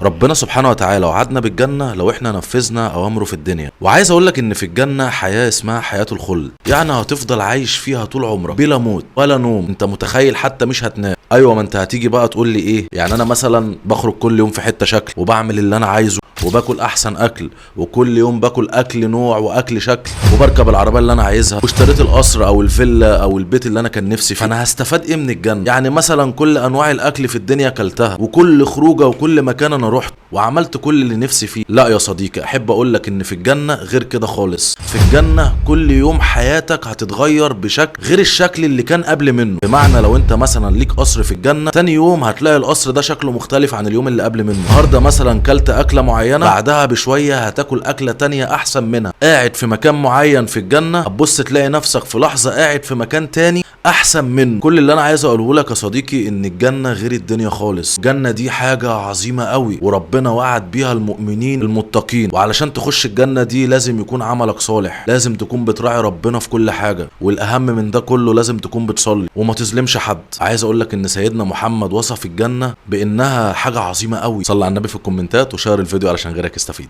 ربنا سبحانه وتعالى وعدنا بالجنة لو احنا نفذنا اوامره في الدنيا. وعايز اقولك ان في الجنة حياة اسمها حياة الخلد، يعني هتفضل عايش فيها طول عمرك بلا موت ولا نوم. انت متخيل حتى مش هتنام. ايوه، ما انت هتيجي بقى تقول لي ايه؟ يعني انا مثلا بخرج كل يوم في حتة شكل وبعمل اللي انا عايزه وباكل احسن اكل، وكل يوم باكل اكل نوع واكل شكل، وبركب العربيه اللي انا عايزها، واشتريت القصر او الفيلا او البيت اللي انا كان نفسي فيه. فانا هستفاد ايه من الجنه؟ يعني مثلا كل انواع الاكل في الدنيا اكلتها، وكل خروجه وكل مكان انا رحت وعملت كل اللي نفسي فيه. لا يا صديقي، احب اقول لك ان في الجنه غير كده خالص. في الجنه كل يوم حياتك هتتغير بشكل غير الشكل اللي كان قبل منه. بمعنى لو انت مثلا ليك قصر في الجنه، تاني يوم هتلاقي القصر ده شكله مختلف عن اليوم اللي قبل منه. النهارده مثلا كلت اكله معينه، بعدها بشويه هتاكل اكله تانية احسن منها. قاعد في مكان معين في الجنه، هتبص تلاقي نفسك في لحظه قاعد في مكان تاني احسن منه. كل اللي انا عايز اقوله لك يا صديقي ان الجنه غير الدنيا خالص. الجنه دي حاجه عظيمه قوي، وربنا وعد بيها المؤمنين المتقين. وعلشان تخش الجنه دي لازم يكون عملك صالح، لازم تكون بتراعي ربنا في كل حاجه، والاهم من ده كله لازم تكون بتصلي وما تظلمش حد. عايز اقول لك ان سيدنا محمد وصف الجنه بانها حاجه عظيمه قوي. صلي على النبي في الكومنتات وشير الفيديو علشان غيرك يستفيد.